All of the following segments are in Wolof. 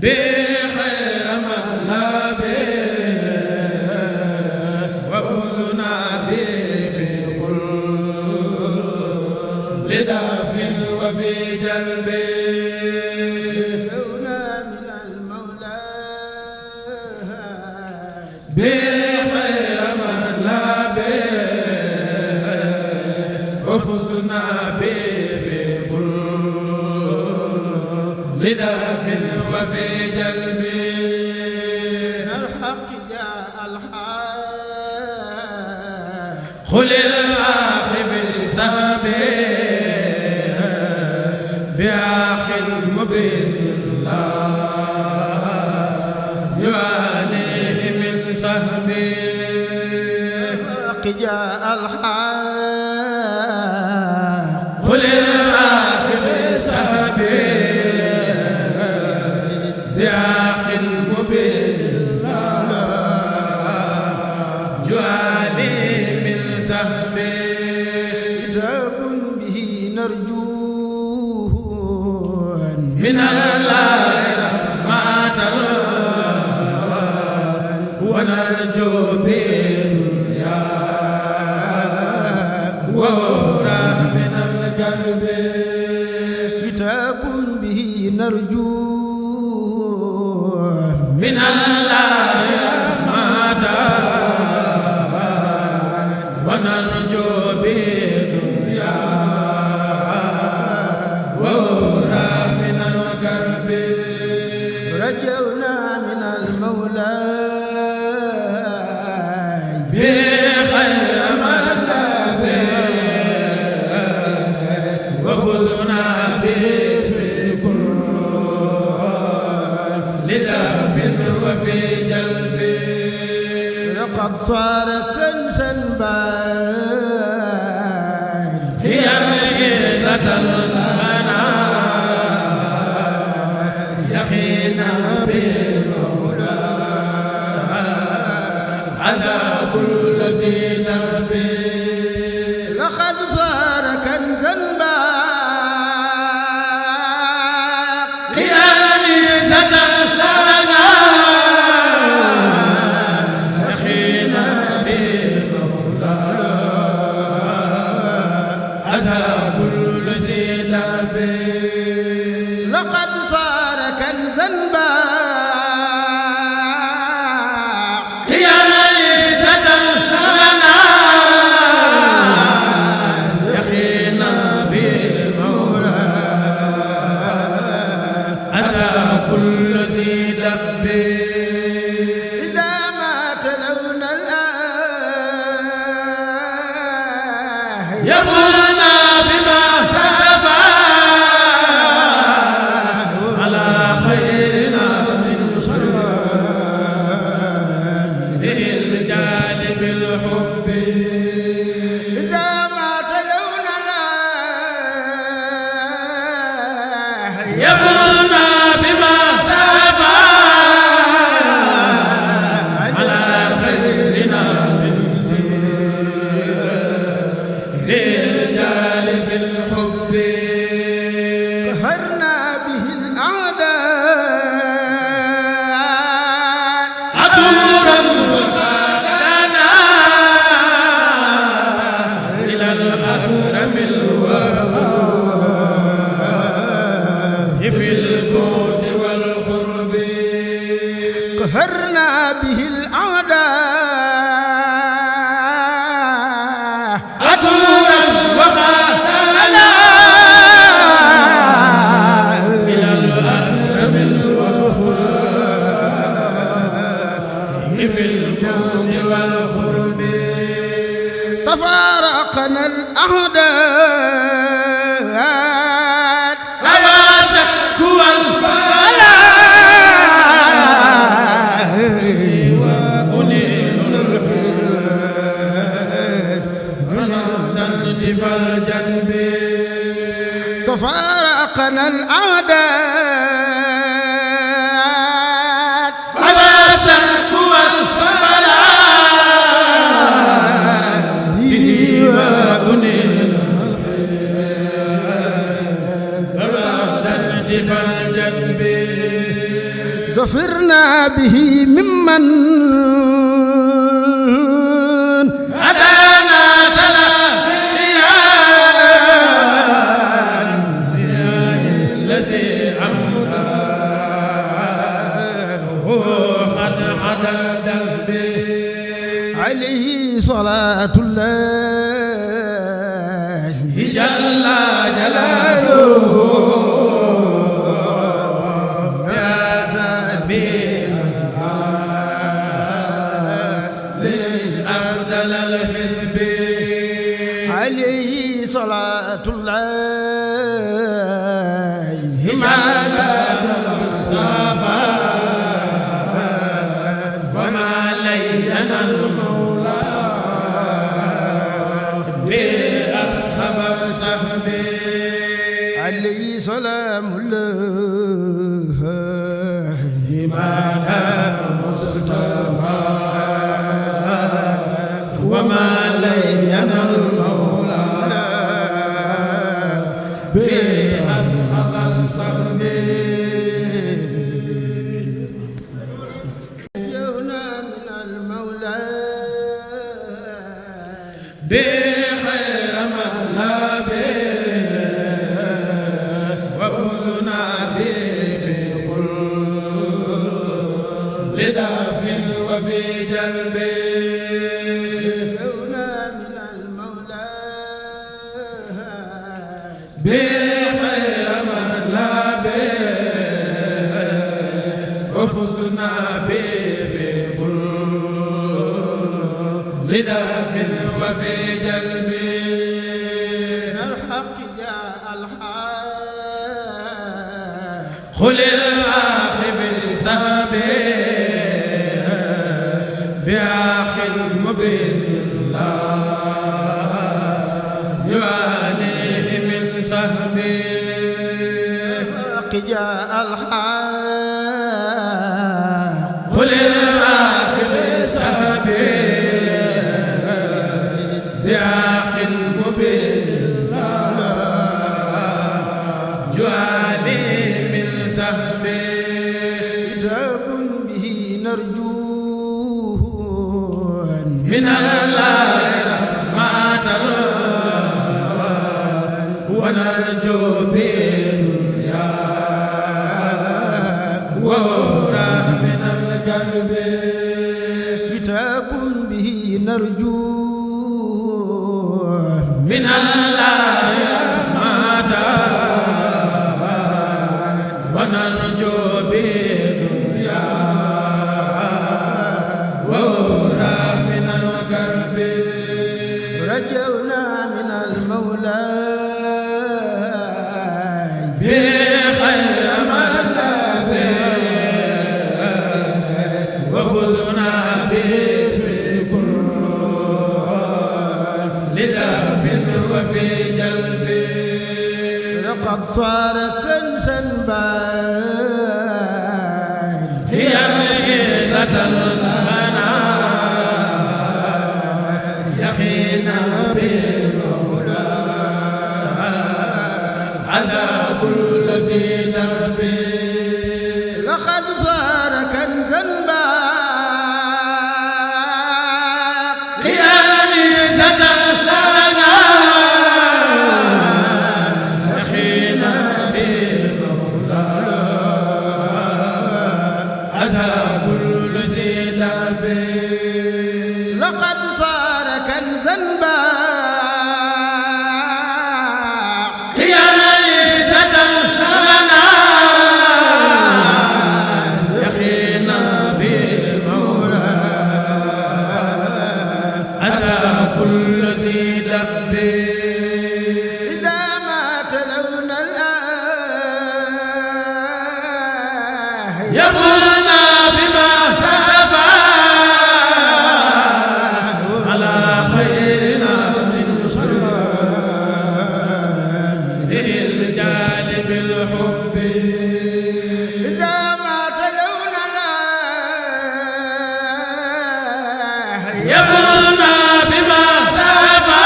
بخير مطلب وفوزنا به في كل داف وفي جلب بخير مطلب وفزنا به في كل داخل وفي جلب من الحق جاء الحق خل الآخر في سبه بآخ المبين الله يعانيه من سهبه جاء الحق قل الآخر سهبه بآخ المبين الله يعانيه من سهبه كتاب به نرجوه من الله رحمة ونرجو به من القلب كتاب به نرجو من الله رحمة ونرجو به دنيا وأخرى من القلب رجونا من المولى بخير مطلب وفزنا به في كل داف وفي جلب لقد صار كنسا بان هي ميزة لنا يخينا بالمولى عسى كل ذي درب لقد صار كنزا لقد صار كنزا باقيا عزة لنا يخينا بالمولى أتى كل ذي دب إذا ما تلونا الآه يفوزنا بما يبنى بما تابع على خيرنا من سير الرجال بالحب قهرنا به الأعداء عطورا وقادنا إلى الأكرم في البعد والقرب قهرنا به الأعداء عطورا وقاتلنا إلى الأكرم الوفاء في البعد والقرب تفارقنا الأعداء تفارقنا الأعداء على سكوى البلاء به وأنينا الخير بعد انتفى الجنب ظفرنا به ممن هدانا تلاقيا الذي أمره قد عدد به عليه صلاة الله جل جلاله عليه صلاة الله على المصطفى وما لينا المولى بأصحاب الصحب عليه سلام الله على المصطفى وما لينا المولى بأصحاب الصحب يونا من المولى بخير مطلب وفوزنا به في كل داف وفي جلب بخير مطلب وفزنا به في كل داخل وفي جلب الحق جاء الحق خل الآخر في سبه بآخر مبين جاء الحق قل الآخر سبي بآخر مبين جواني من سهبي كتاب به نرجوه من الله رحمة ونرجو به من القلب كتاب به نرجو من الله رحمة ونرجو به دنيا وورا من القلب رجونا من المولى بخير مطلب وفزنا به في كل داف وفي جلب لقد صار كنزا بان هي ميزة لنا يخينا بالمولى عسى كل ذي درب لقد صار كنزا لقد صار كنزا باقيا عزة لنا يخينا بالمولى أتى كل ذي لب إذا ما تلونا الآه يقولنا بما يبنى بما تابع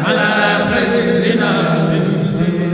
على خيرنا من زين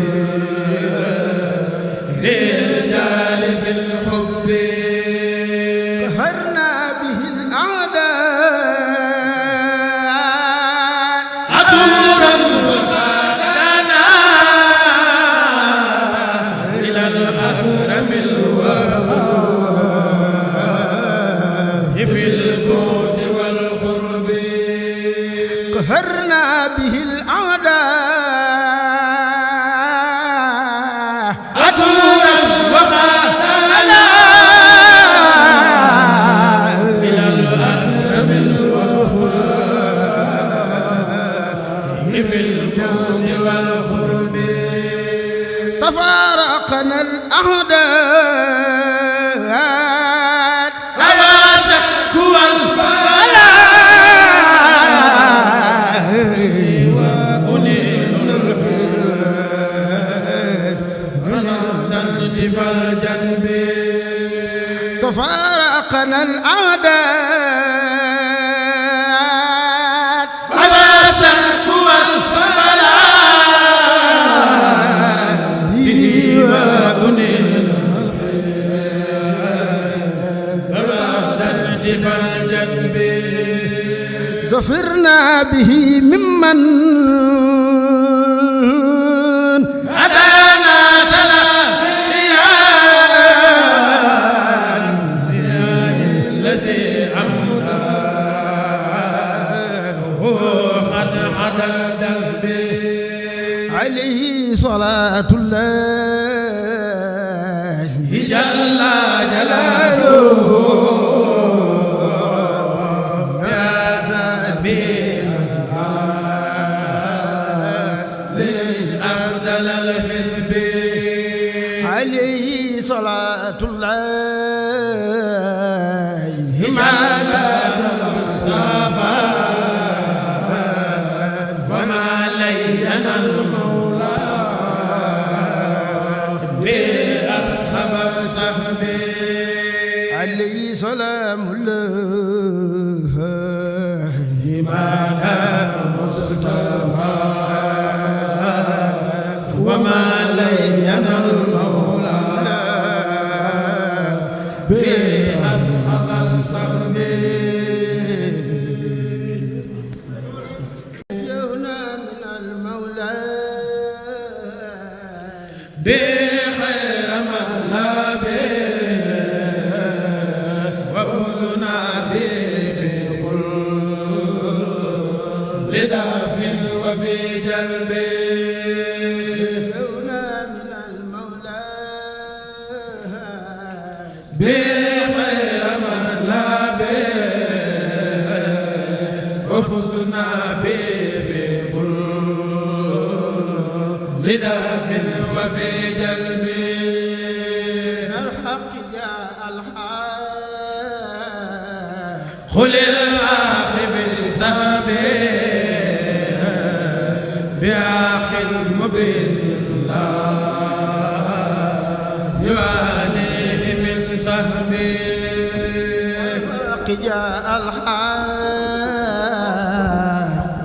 الجود والقرب تفارقنا الأعداء أما شك والبلاء وأنيل الخير غنمت فالجنب تفارقنا الأعداء أما شك والبلاء به وأنيل الخير فالجنب زفرنا به ممن أتانا تلاقيان الذي أمره قد حدد به عليه صلاة الله جل جلاله يا سبيل أفضل الحزب عليه صلاة الله ماذا المصطفى وما لينا المولى بأصحاب الصحب عليه سلام الله ماذا المصطفى وما لينا المولى بأصحاب الصحب يونا من المولى بخير مطلب وفوزنا به في كل داف وفي جلب يونا من المولى بخير مطلب وفوزنا به في كل داف وفي جلب من الحق جاء الحق خل الآخر سهب بآخر مبين الله يعانيه من سهب الحق جاء الحق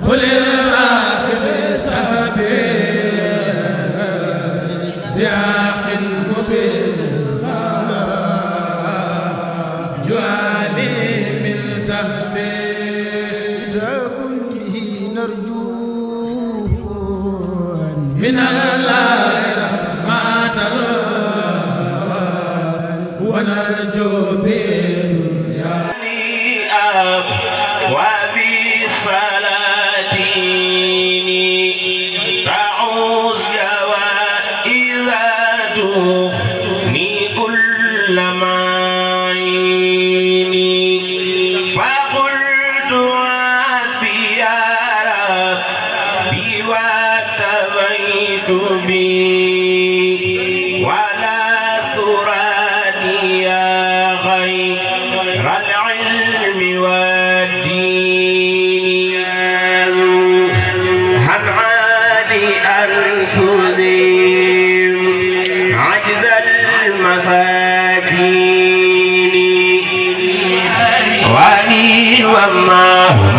خل الآخر سهب بآخر مبين الله يعانيه من سهب كتاب به نرجوه من الله رحمة ونرجو بالدنيا وبالصلاتين تعوز جوائزاتني كل معين فقلت ربي يا ربي واتبيت بي ولا تراني يا غير العلم والدين عن عالي أنفذهم عجز المساكين ولي وما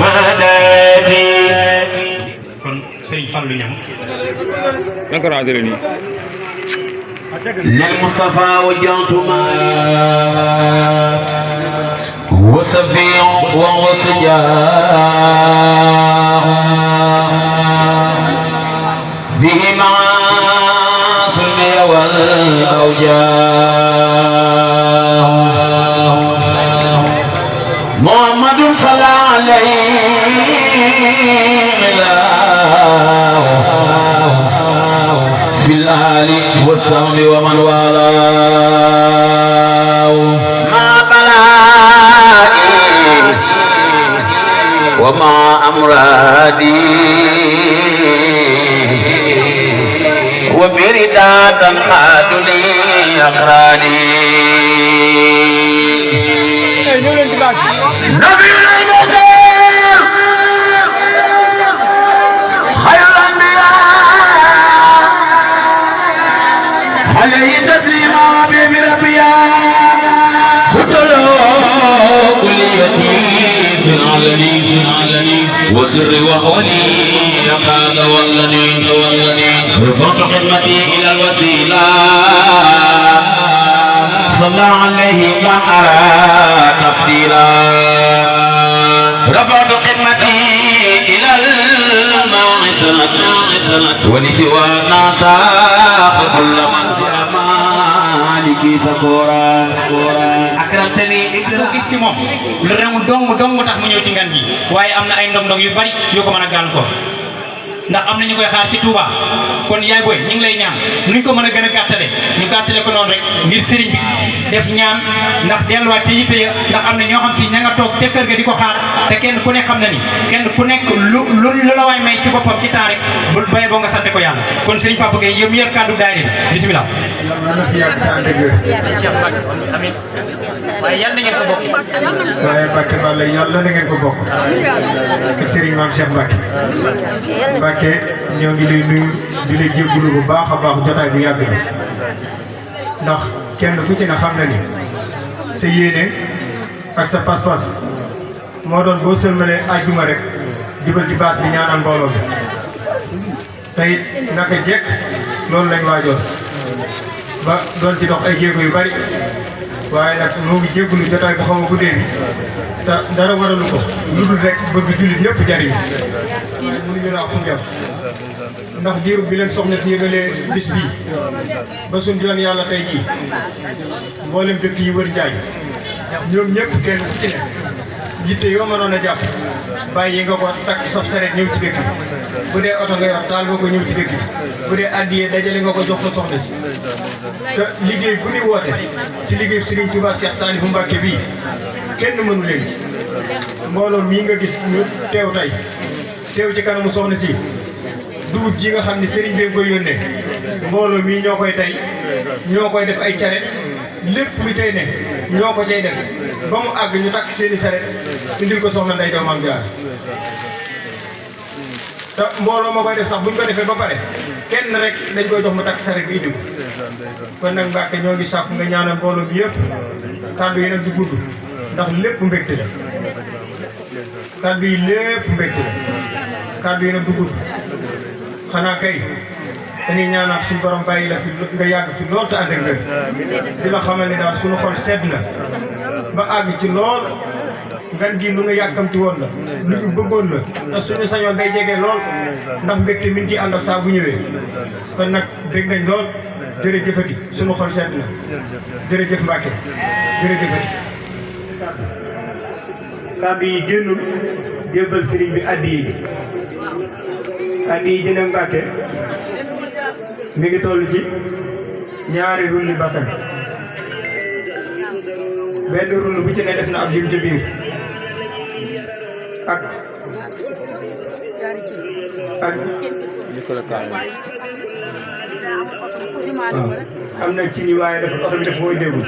مددي kon Serigne Fallou Niang encouragé leen nii للمصطفى وجهت ما هو سفيع وهو سجاع به مع سمي والأوجاع محمد صلى عليه في الآل والصحب ومن والاه ما بلائي وما أمرادي بردا تنخاد لي أقراني نبينا المختار خير الأنبياء عليه تسليما بربيا خطلوا كليتي في العلني وسر وحولي يقاد ولني رفعت خدمتي إلى الوسيلة صلى عليه ما أرى تفضيلا رفعت خدمتي إلى المعصرة ولسوانا ساق كل من في مالك سكورا akramtani ko gis ci moom lu remu dong tax mu ñëw ci ngan gi waaye am na ay ndong yu bari yoo ko mën a gàllankoor ndax am na ñu koy xaar ci Touba kon yaay booy ñu ngi lay ñaan nuñ ko mën a gën a gàttale ñu gàttale ko noonu rek ngir sëriñ bi def ñaan ndax delluwaat ci yitte ya ndax am na ñoo xam si ña nga toog ca kër ga di ko xaar te kenn ku ne xam na ni kenn ku nekk lu la waay may ci boppam ci temps rek bu baye boo nga sante ko yàlla kon sëriñ Papa Gueye yow mi yor kàddu daayira bismillah amiin waaye yal na ngeen ko bokk. waaye Mbacke Balla yàlla na ngeen ko bokk. ak Serigne Mame Cheikh Mbacke. Mbacke ñoo ngi lay nuyu di la jégalu bu baax a baax jotaay bi yàgg na ndax kenn ku ci ne xam na ni sa yéene ak sa pas-pas moo doon boo sëlmalee àjjuma rek jubal ci baas bi ñaanal mbooloo bi tey naka jekk loolu lañ waajoon ba doon ci dox ay jéego yu bari. waaye nag moo ngi jégalu jotaay bu xaw a guddee bi te dara waralu ko lu dul rek bëgg jullit ñëpp jariñ mënuñu laa fu njab ndax diiru bi leen soxna si yëgalee bis bii ba suñ joon yàlla tey jii mboolem dëkk yi wër Njaay ñoom ñëpp kenn ku ci ne yitte yoo mënoon a jàpp bàyyi nga ko takk sab sareet ñëw ci dëkk bi bu dee oto nga yor taal nga ko ñëw ci dëkk bi bu dee addiyee dajale nga ko jox ko soxna si te liggéey bu ni woote ci liggéey Serigne Touba Cheikh Salifou Mbacké bii kenn mënu leen ci mbooloo mii nga gis ñu teew tey teew ci kanamu soxna si dugub ji nga xam ne Serigne bi koy yónnee mbooloo mii ñoo koy tey ñoo koy def ay caret lépp lu tey ne ñoo ko cay def ba mu àgg ñu takk seeni saret indil ko soxna Ndeye Maam Jaar te mbooloo moo koy def sax buñ ko defee ba pare kenn rek dañ koy jox mu takk saret bi indi ko kon nag Mbacke ñoo ngi sàkku nga ñaanal mbooloo mi yëpp kàddu yi nag du gudd ndax lépp mbégte la kàddu yi lépp mbégte la kàddu yi nag du gudd xanaa kay dañuy ñaanaat suñu borom bàyyi la fi nga yàgg fi lool te ànd ak ngeen di la xamal ni daal suñu xol sedd na ba àgg ci lool ngan gi lu nu yàkkamti woon la lu ñu bëggoon la te suñu sañoon day jege lool ndax mbégte mi ngi ciy ànd ak saa bu ñëwee kon nag dégg nañ lool jërëjëfati suñu xol sedd na jërëjëf Mbacke jërëjëfati kàddu yi génnul jébbal sëriñ bi addi yi nag Mbacke mi ngi toll ci ñaari rulli basan benn rull bu ci ne def na ab jëm ca biir ak waaw am na ci ni waaye dafa oto bi dafa koy déggul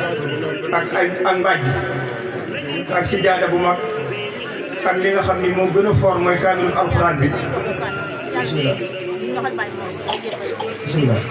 ak mbàjj ak si jaada bu mag ak li nga xam ni moo gën a fort mooy kaamilul alxuraan bi bismillah bismillah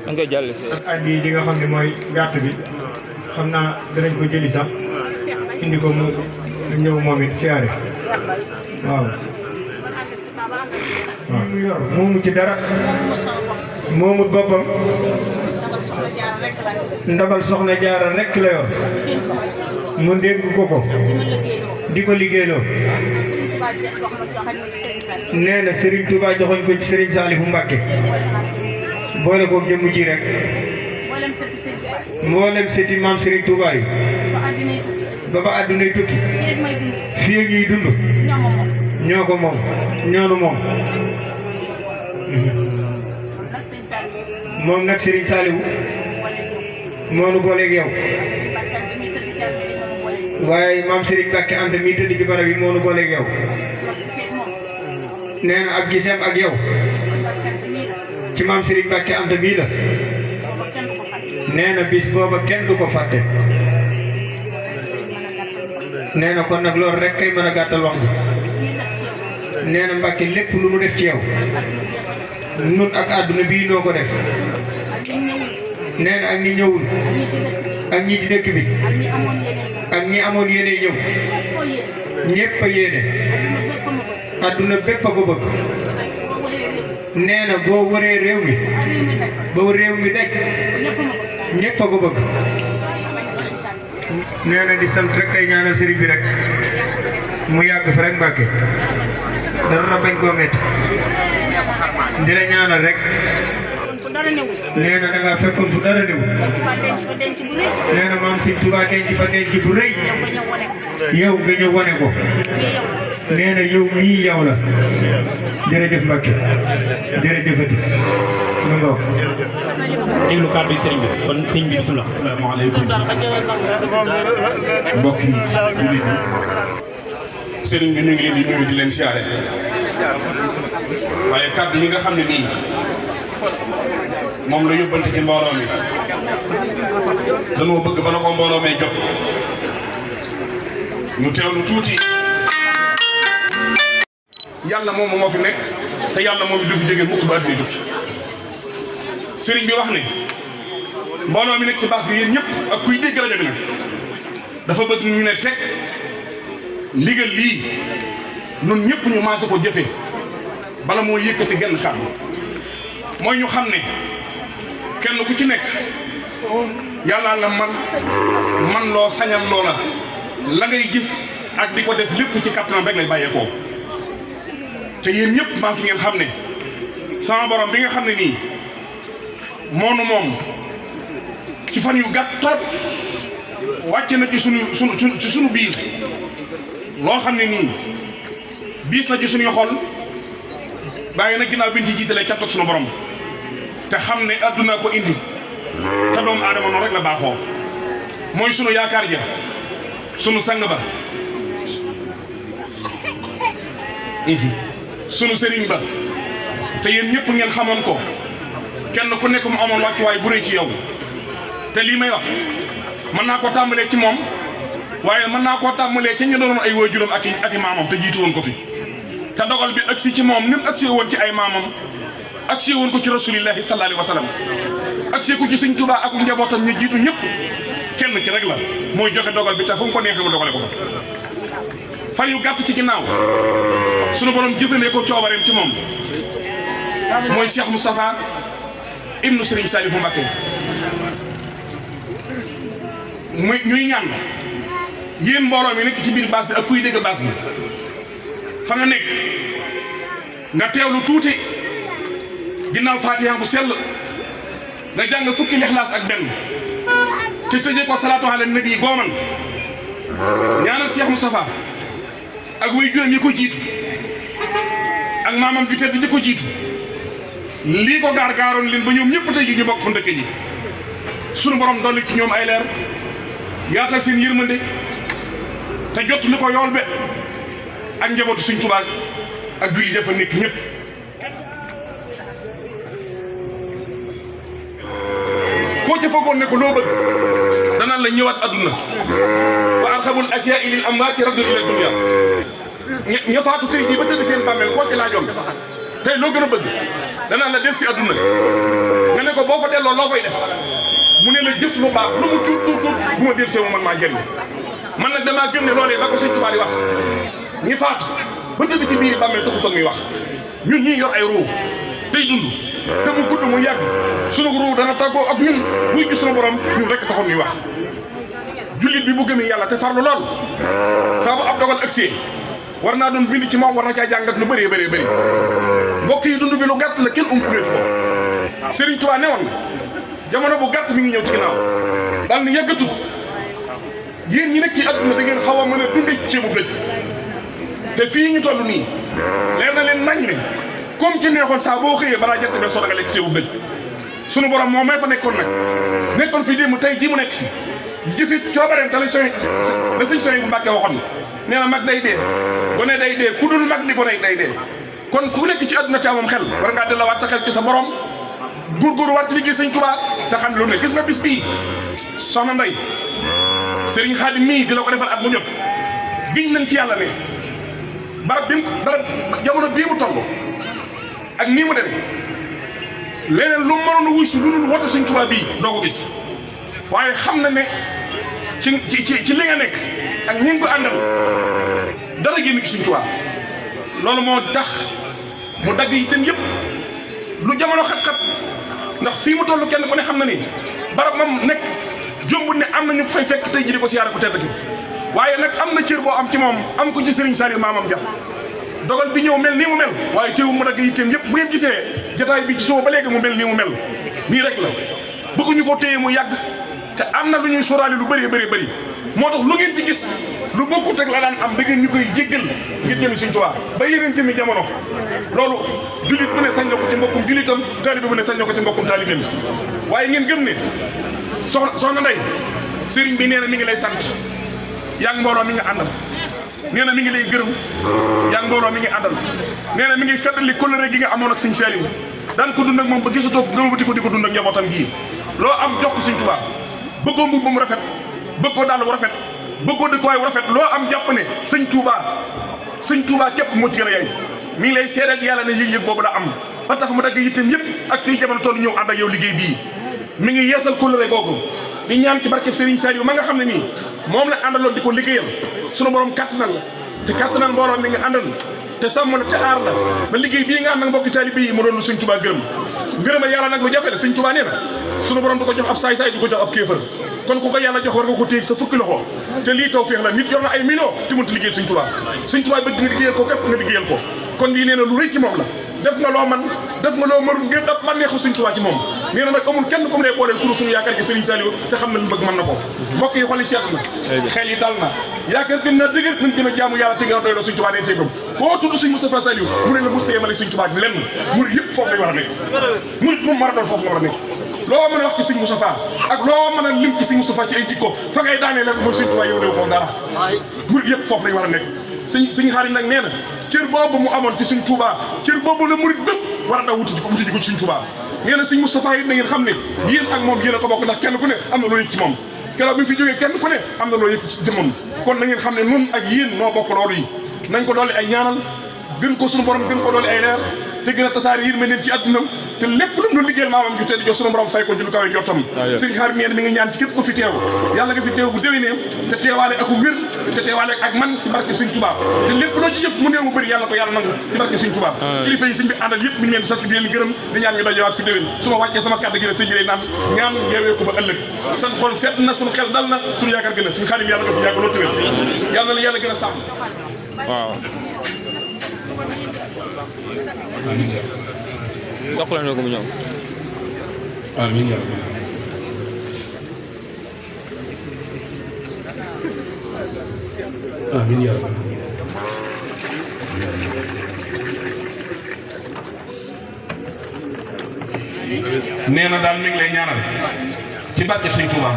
da nga jàll si ak addi yi nga xam ne mooy gàtt bi xam naa danañ ko jëli sax indi ko mu ñëw moom it siyaare waaw waaw mu yor moomu ci dara moomut boppam ndabal soxna jaara rekk la yor mu dégg ko di ko liggéeyloo nee na Serigne Touba joxoñ ko ci Serigne Salifou Mbacké boole ko jëmm ji rek mboolem sëti maam Serigne Touba yi ba ba àddunay tukki fii ak ñuy dund ñoo ko moom ñoonu moom moom nag Serigne Saliou moonu booleeg yow waaye maam Serigne Mbacke Anta mii tëdd ci barab yi moonu booleeg yow nee na ab giseem ak yow ci maam Serigne Mbacke Anta mii la nee na bis booba kenn du ko fàtte nee na kon nag loolu rek kay mën a gàttal wax ji nee na Mbacke lépp lu mu def ci yow nun ak àdduna bii noo ko def nee na ak ñi ñëwul ak ñi ci dëkk bi ak ñi amoon yéene ñëw ñépp a yéene àdduna bépp a ko bëgg nee na boo waree réew mi ba réew mi daj ñépp a ko bëgg nee na di sant rek kay ñaanal sëriñ bi rek mu yàgg fa rek Mbàkke dara bañ koo métti di la ñaanal rek nee na da ngaa fekkoon fu dara newul nee na maam Sëriñ Tuubaa denc fa denc bu rëy yow nga ñëw wane ko nee na yow mii yow la jërëjëf Mbacke jërëjëfati nu nga wax déglu kàddu yi sëriñ bi kon sëriñ bi bisimilah. asalaamaaleykum mbokk yi jullit yi sëriñ bi ñu ngi leen di nuyu di leen siyaare waaye kàddu yi nga xam ne nii moom la yóbbante ci mbooloo mi dañoo bëgg ba na ko mbooloo may jot ñu teewlu tuuti. yàlla moom moo fi nekk te yàlla moom du fi jógee mukk ba àddina tukki sëriñ bi wax ne mbooloo mi nekk ci baas bi yéen ñëpp ak kuy dégg rajo bi nag dafa bëgg ñu ne teg ndigal lii nun ñëpp ñu maase ko jëfe bala moo yëkkati genn kàddu mooy ñu xam ne kenn ku ci nekk yàlla la man loo sañal loola la ngay jëf ak di ko def lépp ci kattanam rek lay bàyyeekoo te yéen ñëpp maa si ngeen xam ne sama borom bi nga xam ne nii moonu moom ci fan yu gàtt trop wàcce na ci sunu biir loo xam ne nii biis na ci suñuy xol bàyyi nag ginnaaw bi ñu ci jiitalee cat ak sunu borom te xam ne adduna ko indi te doomu aadama noonu rek la baaxoo mooy sunu yaakaar ja sunu sang ba sunu sëriñ ba te yéen ñëpp ngeen xamoon ko kenn ku nekk mu amoon wàccuwaay bu rëy ci yow te lii may wax mën naa koo tàmbalee ci moom waaye mën naa koo tàmbalee ci ñi doon ay waajuram ak i maamam te jiitu woon ko fi te dogal bi agsi ci moom ni mu agsi woon ci ay maamam agsi woon ko ci rasulillahi sallallahu alayhi wa sallam agsi ko ci sëñ Tuubaa ak njabootam ñu jiitu ñëpp kenn ki rek la mooy joxe dogal bi te fu mu ko neexee mu dogale ko fa fan yu gàtt ci ginnaaw sunu borom jëfandee ko coobareem ci moom mooy Cheikh Moustapha ibnu Serigne Saliou Mbacké muy ñuy ñaan yéen mbooloo mi nekk ci biir baas bi ak kuy dégg baas bi fa nga nekk nga teewlu tuuti ginnaaw Faatiha bu sell nga jàng fukki lixlaas ak benn te tëjee ko salaatu ala nabi gooman ñaanal Cheikh Moustapha ak way juróom yi ko jiitu ak maamam ju tedd ji ko jiitu lii ko gaar-gaaroon leen ba ñoom ñëpp tey ji ñu bokk fu ndëkk ji sunu borom dolli ci ñoom ay leer yaatal seen yërmande te jot li ko yool be ak njabootu Sëñ Tuubaa ak julli dafa nekk ñëpp koo ca foogoon ne ko loo bëgg danaan la ñëwaat adduna wa arxabul asiyaa lil amwaati raddun ila dunya ña faatu tey jii ba tëdd seen bàmmeel koo ci laajoon tey loo gën a bëgg danaan la def si adduna nga ne ko boo fa delloo loo fay def mu ne la jëf lu baax lu mu tuut tuut tuut bu ma def see mu man maa jëriñ man nag damaa gëm ne loolee ba ko Sëñ Tuubaa di wax ñi faatu ba tëdd ci biir bàmmeel taxut ak muy wax ñun ñii yor ay ruu tey dund te mu gudd mu yàgg sunu ruu dana tàggoo ak ñun buy gis sunu borom ñun rek taxoon ñuy wax jullit bi bu gëmee yàlla te farlu lool saa bu ab dogal agsee war naa doon bind ci moom war na caa jàngat lu bëree bëree bëri mbokk yi dund bi lu gàtt la kenn umpuleetu ko Serigne Touba ne woon na jamono bu gàtt mi ngi ñëw ci ginnaaw daal ni yàggatut yéen ñi nekk ci àdduna da ngeen xaw a mën a dundee ci ceebu dëj te fii ñu toll nii leer na leen nañ ne comme ki neexoon saa boo xëyee balaa jant bee soo da nga lekk ceebu dëj sunu borom moo may fa nekkoon nag nekkoon fi démb tey jii mu nekk si jëfi coobareem te la sëñ soy bu Mbàkke waxoon nee na mag day dee gone day dee ku dul mag di gone day dee kon ku nekk ci àdduna te amam xel war ngaa delluwaat sa xel ci sa borom góorgóorlu waat ci liggéey sëñ Tuubaa te xam lu ne gis nga bis bii soxna Ndey Sëriñ Xaadim mii di la ko defal at mu jot giñ nañ ci yàlla ne barab jamono bii mu toll ak nii mu demee leneen lu mënoon a wuy si lu dul woote sëñ Tuubaa bii doo ko gis waaye xam na ne ci li nga nekk ak ñi nga ko àndal dara génn ci sëñ Tuubaa loolu moo tax mu dagg itam yëpp lu jamono xat-xat ndax fii mu toll kenn ku ne xam na ni barab mam nekk jombul ne am na ñu fay fekk tey ji di ko siyaare ku tedd ki waaye nag am na cër boo am ci moom am ko ci Serigne Saliou maamam ja dogal bi ñëw mel nii mu mel waaye teewul mu dagg yitteem yëpp bu ngeen gisee jotaay bi ci suba ba léegi mu mel nii mu mel nii rek la bëgguñu ko téye mu yàgg te am na lu ñuy sóoraale lu bëree bëri moo tax lu ngeen ci gis lu bokkut ak la daan am da ngeen ñu koy jéggal ngir jëmi Sëñ Tuubaa ba yeneen jëmi jamono loolu julit bu ne sañ na ko ci mbokkum julitam taalibe bu ne sañ na ko ci mbokkum taalibeem waaye ngeen gëm ne soxna Ndey sëriñ bi nee na mi ngi lay sant yaa ngi mbooloo mi nga àndal nee na mi ngi lay gërëm yaa ngi mbooloo mi ngi àndal nee na mi ngi feddali kóllëre gi nga amoon ak Sëñ Saliou daan ko dund ak moom ba gisatoo nga di ko dund ak njabootam gii loo am jox ko Sëñ Tuubaa bëggoo mbubb mu rafet bëggoo dàll bu rafet bëggoo dëkkuwaay bu rafet loo am jàpp ne Sëñ Tuubaa képp moo ci gën a yaay mi ngi lay seedeel ci yàlla ne yëg-yëg boobu la am ba tax mu dagg yitteem yëpp ak fii jamono toll ñëw ànd ak yow liggéey bii mi ngi yeesal kóllëre googu di ñaan ci barke Serigne Saliou ma nga xam ne nii moom la àndaloon di ko liggéeyal sunu borom kàttanal la te kàttanal mbooloo mi nga àndal te sàmm la te aar la ba liggéey bii nga ànd ak mbokki taalibe yi mu doon lu Sëñ Tuubaa gërëm ngërëma yàlla nag lu jafe la Sëñ Tuubaa nee na sunu borom du ko jox ab saay-saay du ko jox ab kéefër kon ku ko yàlla jox war nga ko téye sa fukki loxo te lii tawfeex la nit yor na ay millions te mënut liggéeyal Sëñ Tuubaa Sëñ Tuubaa bëgg nga liggéeyal ko képp nga liggéeyal ko kon lii nee na lu rëy ci moom la def nga loo man def nga loo mënul ngir daf man neexu Sëñ Tuubaa ci moom nee na nag amul kenn ku mu dee booleel turu suñu yaakaar gi Serigne Saliou te xam na lu bëgg mën na ko mbokk yi xol yi seet na xel yi dal na yaakaar gën na dëgër nañ gën a jaamu yàlla te gën a doyloo Sëñ Tuubaa nee tegam koo tudd Sëñ Moustapha Saliou mu ne la musta yemale Sëñ Tuubaa lenn murid yëpp foofu lañ war a nekk murid moom war a doon foofu nga war a nekk loo mën a wax ci Sëñ Moustapha ak loo mën a lim ci Sëñ Moustapha ci ay jikko fa ngay daanee leen mooy Sëñ Tuubaa yow réew ko dara murid yëpp foofu lañ war a nekk Sëñ Xaadim nag nee na cër boobu mu amoon ci Sëñ Tuubaa cër boobu la murid bépp war a daw wuti ji ko ci Sëñ Tuubaa nee na Sëñ Moustapha yi na ngeen xam ne yéen ak moom yéen a ko bokk ndax kenn ku ne am na loo yëg ci moom keroog bi mu fi jógee kenn ku ne am na loo yëg ci jëmmam kon na ngeen xam ne nun ak yéen noo bokk loolu yi nañ ko doole ay ñaanal gën ko suñu borom gën ko doole ay leer te gën a tasaare yërmande ci àdduna te lépp lu mu doon liggéeyal maamam ju tedd jox suñu borom fay ko ju lu kawe njortam Sëriñ Xaadim nee na mi ngi ñaan ci képp ko fi teew yàlla nga fi teew bu déwénee te teewaale ak wér te teewaale ak man ci barke Sëñ Tuubaa te lépp loo ci jëf mu néew mu bëri yàlla ko yàlla nangu ci barke Sëñ Tuubaa kilifa yi sëñ bi àndal yëpp mi ngi leen di sant di leen gërëm di ñaan ñu dajewaat fi déwén su ma wàccee sama kàddu gi ne sëñ bi lay naan ñaan yeewee ko ba ëllëg seen xol seet na suñu xel dal na suñu yaakaar gën a Sëñ Xaadim yàlla nga fi yàgg loo tëwér yàlla na la yàlla gën a sàmm waaw jox leen ko mu ñëw amiin yaa rabbi amiin yaa rabbi nee na daal mi ngi lay ñaanal ci barke Sëñ Tuubaa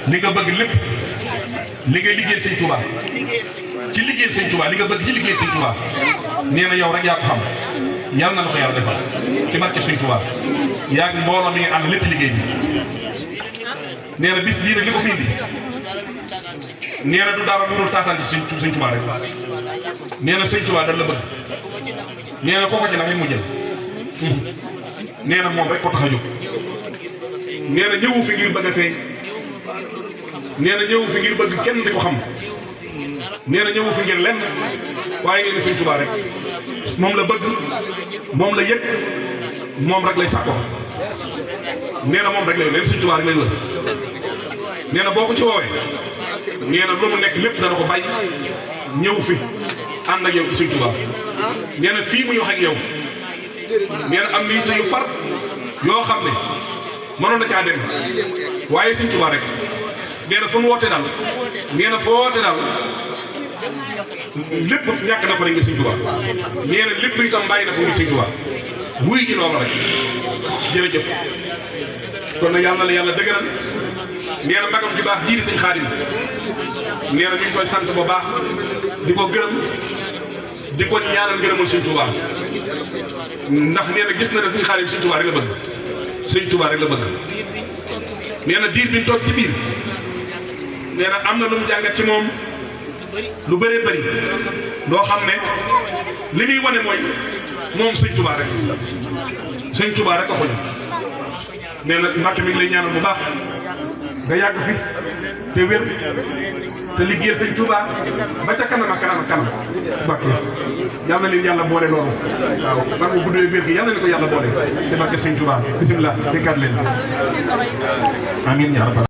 li nga bëgg lépp li ngay liggéey Sëñ Tuubaa ci liggéey Sëñ Tuubaa li nga bëgg ci liggéey Sëñ Tuubaa nee na yow rek yaa ko xam yàlla na la ko yàlla defal ci barke Sëñ Tuubaa yaa ngi mbooloo mi ngi ànd lépp liggéey bi nee na bis lii rek li ko fi indi nee na du dara lu dul taataan ci Sëñ Tuubaa rek nee na Sëñ Tuubaa dal la bëgg nee na kooku ci nag mu jël nee na moom rek ko tax a jóg nee na ñëwu fi ngir bëgg a feeñ nee na ñëwu fi ngir bëgg kenn di ko xam nee na ñëwu fi ngir lenn waaye nee na Sëñ Tuubaa rek moom la bëgg moom la yëg moom rek lay sàkko nee na moom rek lay leen Sëñ Tuubaa rek lay wër nee na boo ko ci woowee nee na lu mu nekk lépp dana ko bàyyi ñëw fi ànd ak yow ci Sëñ Tuubaa nee na fii muy wax ak yow nee na am na yitte yu far yoo xam ne mënoon na caa dem waaye Sëñ Tuubaa rek nee na fu mu woote daal nee na foo woote daal lépp ñàkk na ko rek ngir Sëñ Tuubaa nee na lépp itam bàyyi na ko ngir Sëñ Tuubaa wuy ji loolu rek jërëjëf kon nag yàlla na la yàlla dëgëral nee na magam ji baax jiiri Sëñ Xaadim nee na ñu ngi koy sant bu baax di ko gërëm di ko ñaanal ngërëmul Sëñ Tuubaa ndax nee na gis na ne Sëñ Xaadim Sëñ Tuubaa rek la bëgg Sëñ Tuubaa rek la bëgg nee na diir bi ñu toog ci biir nee na am na lu mu jàngat ci moom lu bëree bëri loo xam ne li muy wane mooy moom Sëñ Tuubaa rek Sëñ Tuubaa rek a ko nee na Mbàkke mi ngi lay ñaanal bu baax nga yàgg fi te wér te liggéeyal Sëñ Tuubaa ba ca kanam ak kanam ak kanam Mbàkke yal na leen yàlla boole loolu waaw fan bu guddee wér gi yal na leen ko yàlla boole te barke Sëñ Tuubaa bisimilah déggaat leen amiin yaa rabbal